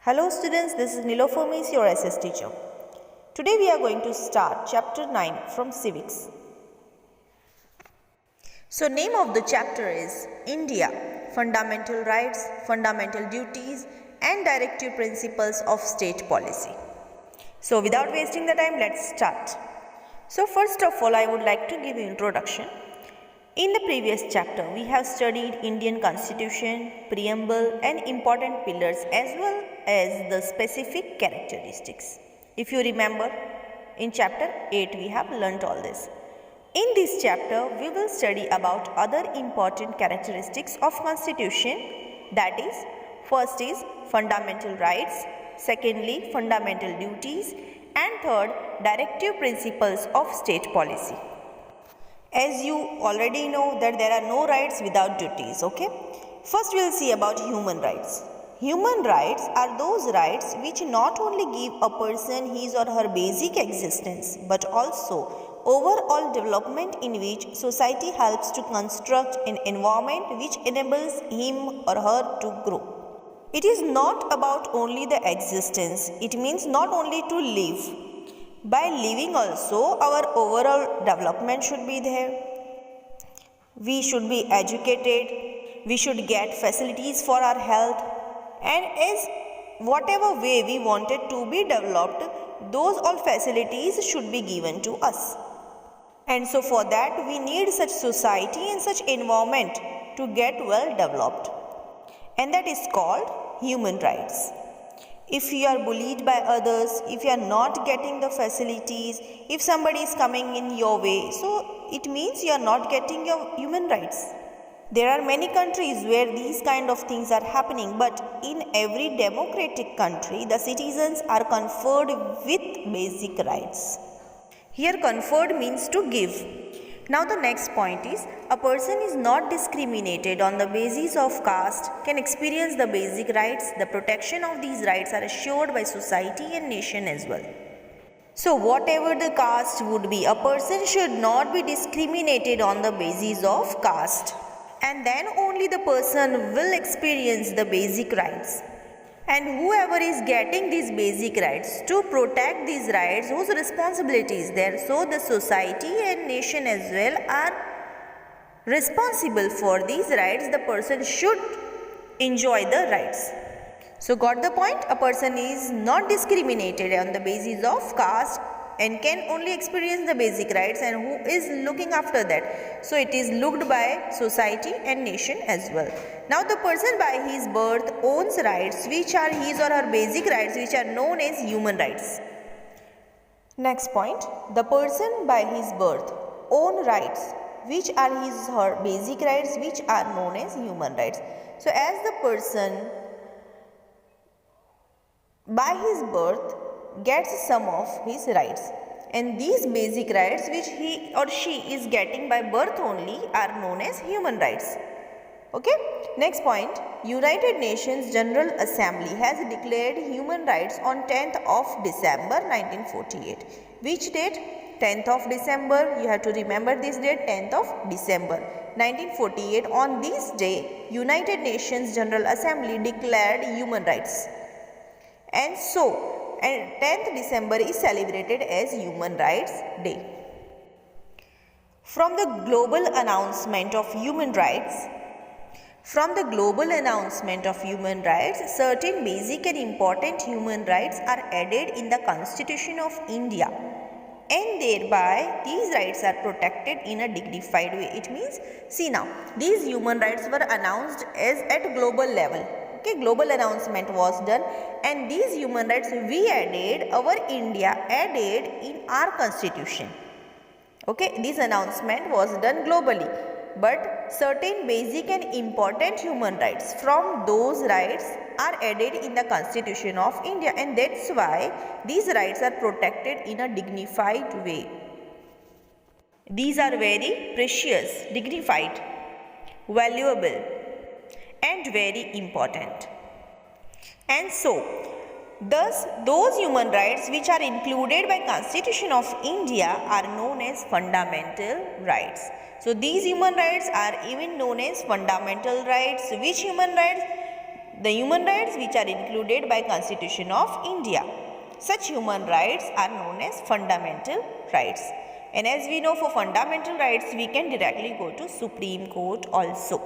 Hello students, this is Nilofer Miss, your SS teacher. Today we are going to start chapter 9 from civics. So name of the chapter is India, Fundamental Rights, Fundamental Duties and Directive Principles of State Policy. So without wasting the time, let's start. So first of all, I would like to give you introduction. In the previous chapter, we have studied Indian Constitution, preamble and important pillars as well as the specific characteristics. If you remember, in chapter 8 we have learnt all this. In this chapter, we will study about other important characteristics of Constitution, that is, first is fundamental rights, secondly fundamental duties and third directive principles of state policy. As you already know that there are no rights without duties, okay? First we will see about human rights. Human rights are those rights which not only give a person his or her basic existence but also overall development in which society helps to construct an environment which enables him or her to grow. It is not about only the existence, it means not only to live. By living also, our overall development should be there. We should be educated, we should get facilities for our health, and as whatever way we wanted to be developed, those all facilities should be given to us. And so for that we need such society and such environment to get well developed. And that is called human rights. If you are bullied by others, if you are not getting the facilities, if somebody is coming in your way, so it means you are not getting your human rights. There are many countries where these kind of things are happening, but in every democratic country, the citizens are conferred with basic rights. Here conferred means to give. Now the next point is, a person is not discriminated on the basis of caste, can experience the basic rights. The protection of these rights are assured by society and nation as well. So whatever the caste would be, a person should not be discriminated on the basis of caste. And then only the person will experience the basic rights. And whoever is getting these basic rights, to protect these rights, whose responsibility is there? So the society and nation as well are responsible for these rights. The person should enjoy the rights. So got the point? A person is not discriminated on the basis of caste and can only experience the basic rights, and who is looking after that? So it is looked by society and nation as well. Now the person by his birth owns rights which are his or her basic rights, which are known as human rights. Next point, the person by his birth own rights which are his or her basic rights, which are known as human rights. So as the person by his birth gets some of his rights, and these basic rights which he or she is getting by birth only are known as human rights. Okay, next point, United Nations General Assembly has declared human rights on 10th of December 1948. Which date? 10th of December, you have to remember this date, 10th of December 1948. On this day, United Nations General Assembly declared human rights. And so, 10th December is celebrated as Human Rights Day. From the global announcement of human rights, certain basic and important human rights are added in the Constitution of India, and thereby these rights are protected in a dignified way. It means, see now, these human rights were announced as at global level. Okay, global announcement was done, and these human rights we added, our India added in our Constitution. Okay, this announcement was done globally, but certain basic and important human rights from those rights are added in the Constitution of India, and that's why these rights are protected in a dignified way. These are very precious, dignified, valuable and very important. And so, thus those human rights which are included by Constitution of India are known as fundamental rights. So these human rights are even known as fundamental rights. Which human rights? the human rights which are included by Constitution of India. Such human rights are known as fundamental rights. And as we know, for fundamental rights, we can directly go to Supreme Court also.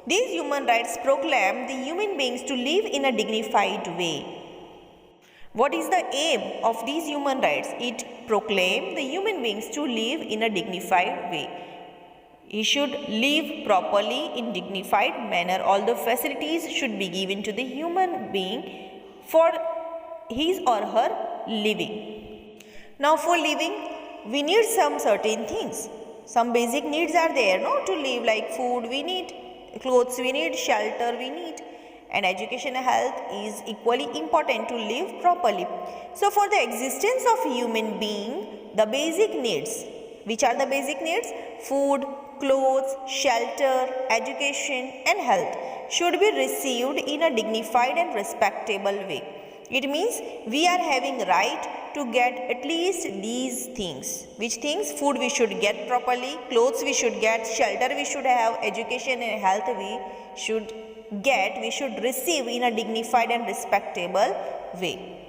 These human rights proclaim the human beings to live in a dignified way. What is the aim of these human rights? It proclaims the human beings to live in a dignified way. He should live properly in dignified manner. All the facilities should be given to the human being for his or her living. Now for living, we need some certain things. Some basic needs are there, no, to live, like food we need, clothes we need, shelter we need, and education and health is equally important to live properly. So for the existence of human being, the basic needs, which are the basic needs? Food, clothes, shelter, education and health should be received in a dignified and respectable way. It means we are having right to get at least these things. Which things? Food we should get properly, clothes we should get, shelter we should have, education and health we should get, we should receive in a dignified and respectable way.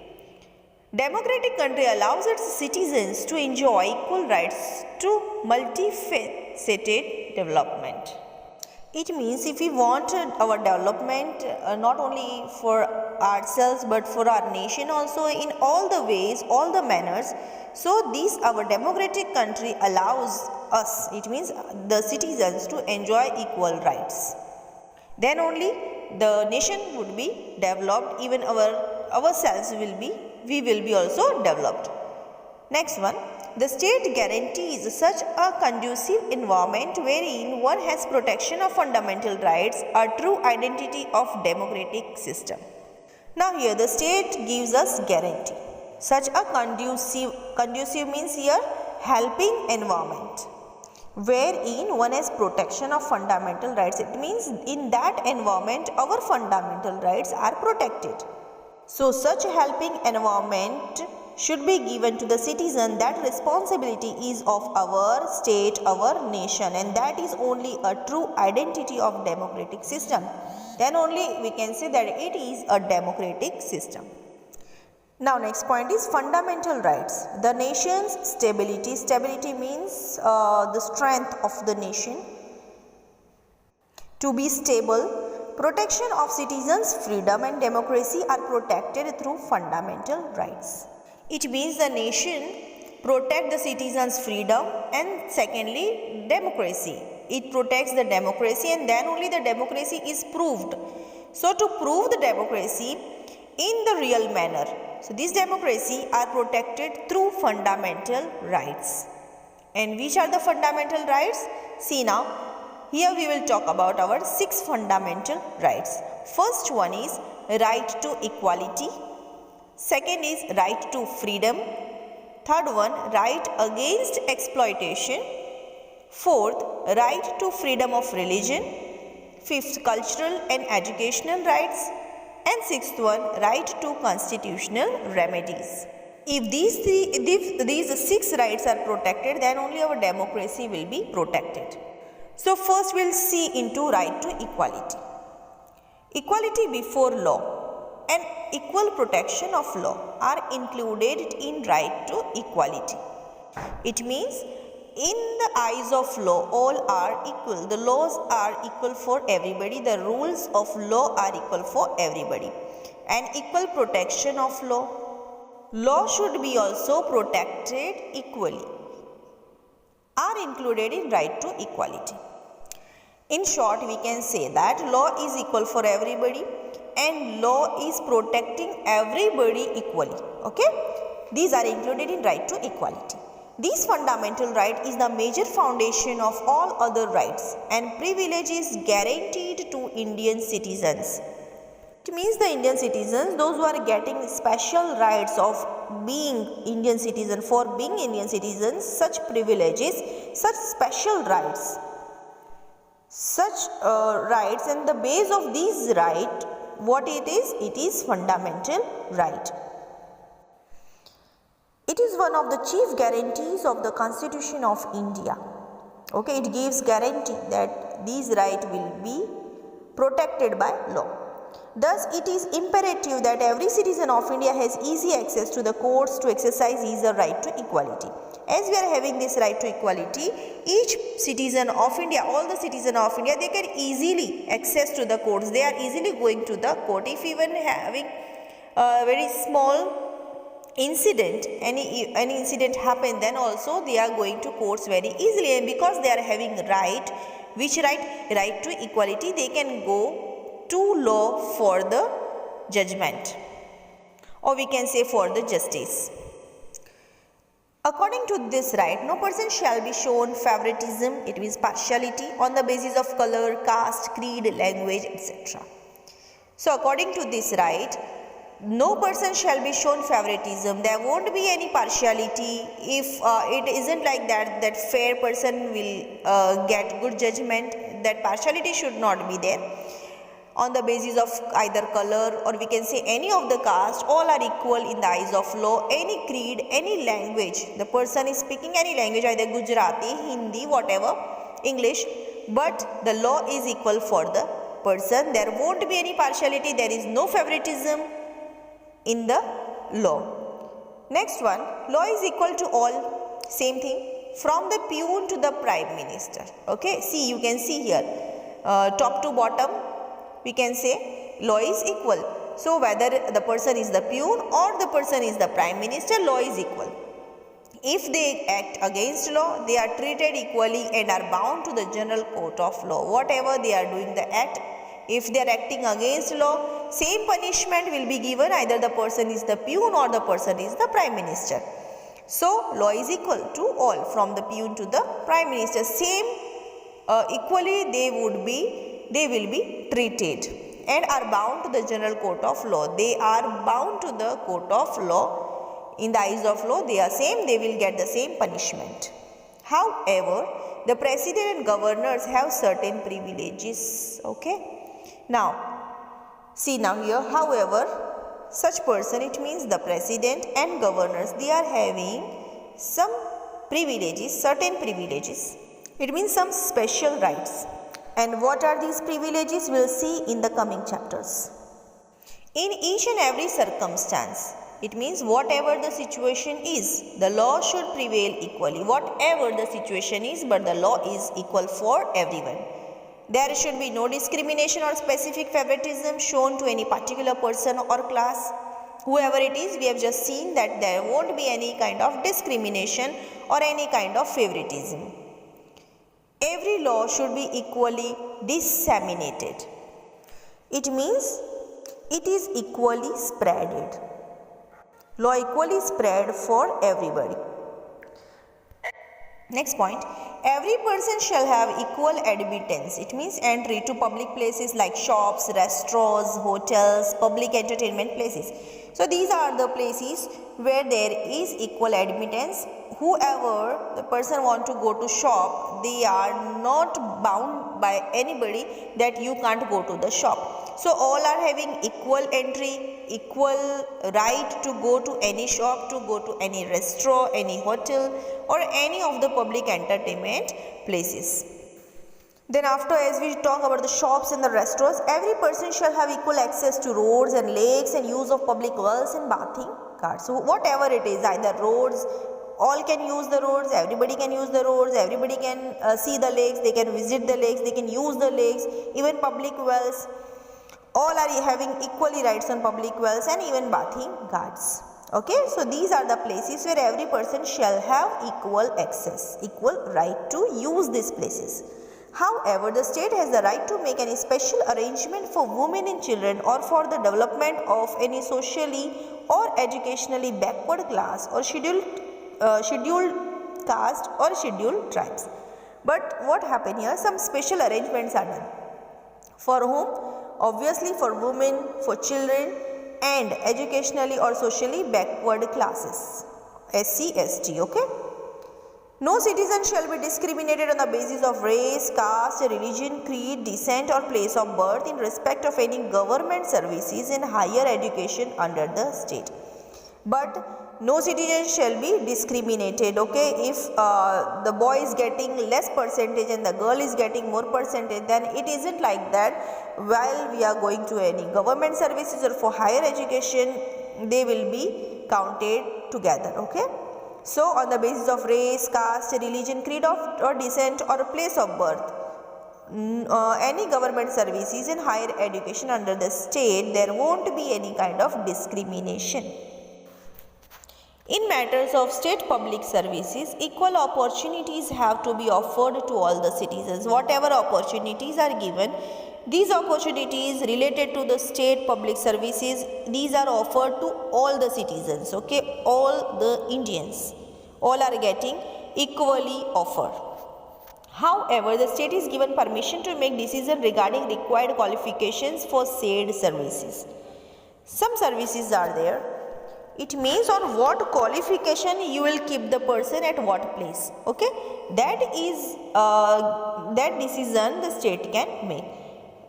Democratic country allows its citizens to enjoy equal rights to multifaceted development. It means if we want our development not only for ourselves but for our nation also in all the ways, all the manners, so this our democratic country allows us, it means the citizens, to enjoy equal rights. Then only the nation would be developed, even ourselves we will be also developed. Next one, the state guarantees such a conducive environment wherein one has protection of fundamental rights, a true identity of democratic system. Now here the state gives us guarantee. Such a conducive means here helping environment, wherein one has protection of fundamental rights. It means in that environment our fundamental rights are protected. So such helping environment should be given to the citizen. That responsibility is of our state, our nation, and that is only a true identity of democratic system. Then only we can say that it is a democratic system. Now next point is fundamental rights. The nation's stability. Stability means the strength of the nation. To be stable, protection of citizens' freedom and democracy are protected through fundamental rights. It means the nation protect the citizens' freedom and secondly democracy. It protects the democracy and then only the democracy is proved. So to prove the democracy in the real manner, so this democracy are protected through fundamental rights. And which are the fundamental rights? See now, here we will talk about our 6 fundamental rights. First one is right to equality. Second is right to freedom. Third one, right against exploitation. Fourth, right to freedom of religion. Fifth, cultural and educational rights. And sixth one, right to constitutional remedies. If these 6 rights are protected, then only our democracy will be protected. So first we will see into right to equality. Equality before law and equal protection of law are included in right to equality. It means in the eyes of law all are equal. The laws are equal for everybody. The rules of law are equal for everybody. And equal protection of law. Law should be also protected equally. Are included in right to equality. In short, we can say that law is equal for everybody and law is protecting everybody equally. Okay? These are included in right to equality. This fundamental right is the major foundation of all other rights and privileges guaranteed to Indian citizens. It means the Indian citizens, those who are getting special rights of being Indian citizen, for being Indian citizens, such privileges, such special rights. Such rights, and the base of these rights, what it is fundamental right. It is one of the chief guarantees of the Constitution of India. Okay, it gives guarantee that these rights will be protected by law. Thus, it is imperative that every citizen of India has easy access to the courts to exercise his right to equality. As we are having this right to equality, each citizen of India, all the citizens of India, they can easily access to the courts. They are easily going to the court. If even having a very small incident, any incident happen, then also they are going to courts very easily. And because they are having right, which right? Right to equality, they can go to law for the judgment, or we can say for the justice. According to this right, no person shall be shown favoritism, it means partiality, on the basis of color, caste, creed, language, etc. So according to this right, no person shall be shown favoritism. There won't be any partiality. If it isn't like that fair person will get good judgment, that partiality should not be there. On the basis of either color, or we can say any of the caste, all are equal in the eyes of law. Any creed, any language, the person is speaking any language, either Gujarati, Hindi, whatever, English, but the law is equal for the person. There won't be any partiality, there is no favoritism in the law. Next one, law is equal to all, same thing, from the peon to the prime minister. Okay, see, you can see here, top to bottom, we can say law is equal. So whether the person is the peon or the person is the prime minister, law is equal. If they act against law, they are treated equally and are bound to the general court of law. Whatever they are doing the act, if they are acting against law, same punishment will be given, either the person is the peon or the person is the prime minister. So law is equal to all, from the peon to the prime minister. Same equally they will be treated and are bound to the general court of law. They are bound to the court of law. In the eyes of law, they are same, they will get the same punishment. However, the president and governors have certain privileges. Okay. Now, see now here, however, such person, it means the president and governors, they are having some privileges, certain privileges. It means some special rights. And what are these privileges? We will see in the coming chapters. In each and every circumstance, it means whatever the situation is, the law should prevail equally. Whatever the situation is, but the law is equal for everyone. There should be no discrimination or specific favoritism shown to any particular person or class. Whoever it is, we have just seen that there won't be any kind of discrimination or any kind of favoritism. Every law should be equally disseminated. It means it is equally spreaded. Law equally spread for everybody. Next point, every person shall have equal admittance. It means entry to public places like shops, restaurants, hotels, public entertainment places. So these are the places where there is equal admittance. Whoever the person want to go to shop, they are not bound by anybody that you can't go to the shop. So all are having equal entry, equal right to go to any shop, to go to any restaurant, any hotel, or any of the public entertainment places. Then after, as we talk about the shops and the restaurants, every person shall have equal access to roads and lakes and use of public wells and bathing carts. So whatever it is, either roads, all can use the roads, everybody can use the roads, everybody can see the lakes, they can visit the lakes, they can use the lakes, even public wells. All are having equally rights on public wells and even bathing ghats. Okay, so these are the places where every person shall have equal access, equal right to use these places. However, the state has the right to make any special arrangement for women and children, or for the development of any socially or educationally backward class or scheduled caste or scheduled tribes. But what happened here? Some special arrangements are done. For whom? Obviously for women, for children, and educationally or socially backward classes, SC, ST. Okay. No citizen shall be discriminated on the basis of race, caste, religion, creed, descent, or place of birth in respect of any government services in higher education under the state. But no citizen shall be discriminated. Okay, if the boy is getting less percentage and the girl is getting more percentage, then it isn't like that. While we are going to any government services or for higher education, they will be counted together. Okay, so on the basis of race, caste, religion, creed of or descent or place of birth, any government services in higher education under the state, there won't be any kind of discrimination. In matters of state public services, equal opportunities have to be offered to all the citizens. Whatever opportunities are given, these opportunities related to the state public services, these are offered to all the citizens, okay, all the Indians, all are getting equally offered. However, the state is given permission to make decision regarding required qualifications for said services. Some services are there. It means on what qualification you will keep the person at what place. Okay, that is that decision the state can make.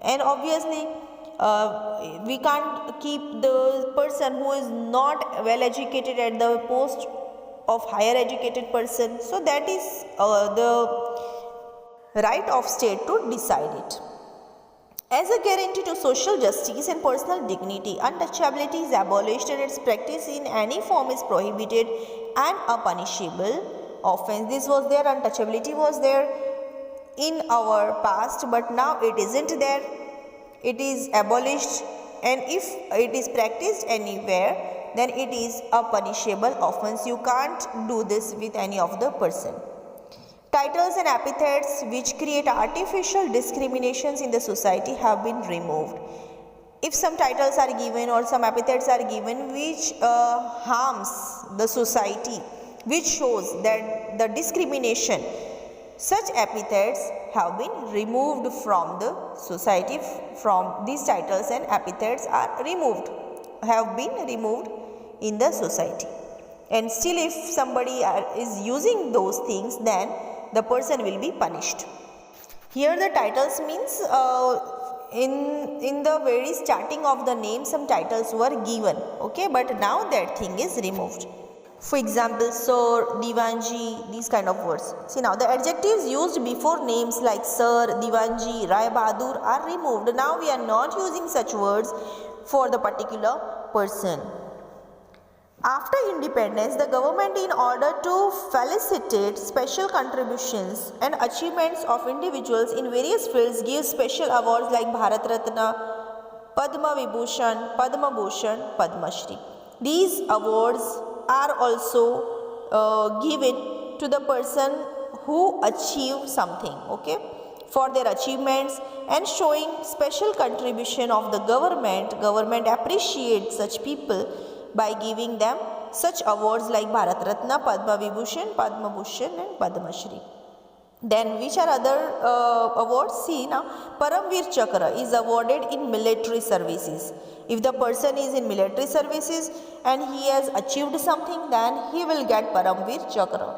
And obviously we can't keep the person who is not well educated at the post of higher educated person. So that is the right of state to decide it. As a guarantee to social justice and personal dignity, untouchability is abolished and its practice in any form is prohibited and a punishable offense. This was there, untouchability was there in our past, but now it isn't there. It is abolished, and if it is practiced anywhere, then it is a punishable offense. You can't do this with any of the person. Titles and epithets which create artificial discriminations in the society have been removed. If some titles are given or some epithets are given which harms the society, which shows that the discrimination, such epithets have been removed from the society. From these titles and epithets are removed, have been removed in the society. And still if somebody is using those things, then the person will be punished. Here the titles means in the very starting of the name some titles were given, okay, but now that thing is removed. For example, sir, Divanji, these kind of words. See, now the adjectives used before names like sir, Divanji, Rai Bahadur are removed. Now we are not using such words for the particular person. After independence, the government, in order to felicitate special contributions and achievements of individuals in various fields, gives special awards like Bharat Ratna, Padma Vibhushan, Padma Bhushan, Padma Shri. These awards are also given to the person who achieved something, okay, for their achievements and showing special contribution of the government. Government appreciates such people by giving them such awards like Bharat Ratna, Padma Vibhushan, Padma Bhushan and Padma Shri. Then which are other awards? See now, Paramveer Chakra is awarded in military services. If the person is in military services and he has achieved something, then he will get Paramveer Chakra.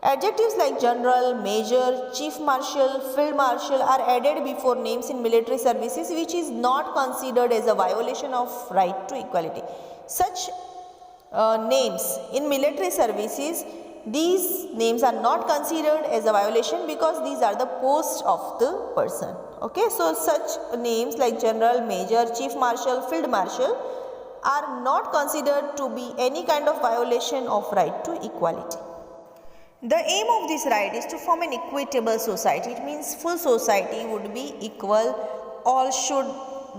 Adjectives like general, major, chief marshal, field marshal are added before names in military services, which is not considered as a violation of right to equality. Such names in military services, these names are not considered as a violation because these are the posts of the person. Okay, so such names like general, major, chief marshal, field marshal are not considered to be any kind of violation of right to equality. The aim of this right is to form an equitable society. It means full society would be equal, all should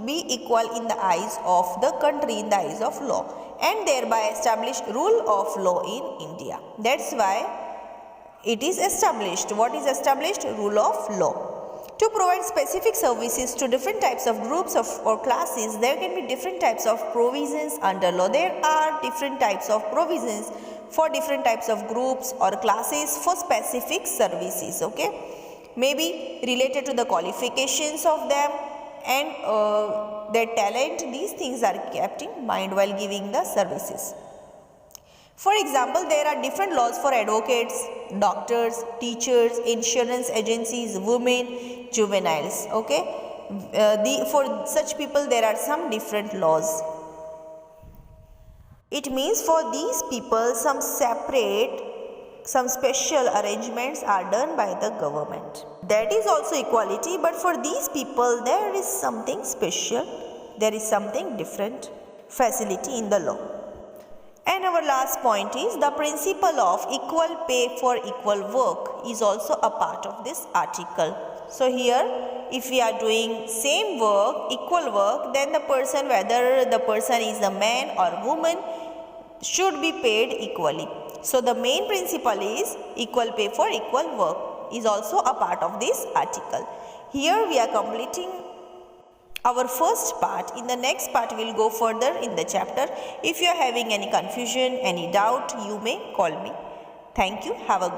be equal in the eyes of the country, in the eyes of law, and thereby establish rule of law in India. That's why it is established. What is established? Rule of law. To provide specific services to different types of groups or classes, there can be different types of provisions under law. There are different types of provisions for different types of groups or classes for specific services, okay, maybe related to the qualifications of them and their talent. These things are kept in mind while giving the services. For example, there are different laws for advocates, doctors, teachers, insurance agencies, women, juveniles, okay. For such people there are some different laws. It means for these people some special arrangements are done by the government. That is also equality, but for these people there is something special, there is something different facility in the law. And our last point is the principle of equal pay for equal work is also a part of this article. So here, if we are doing same work, equal work, then the person, whether the person is a man or woman, should be paid equally. So the main principle is equal pay for equal work is also a part of this article. Here we are completing our first part. In the next part we will go further in the chapter. If you are having any confusion, any doubt, you may call me. Thank you. Have a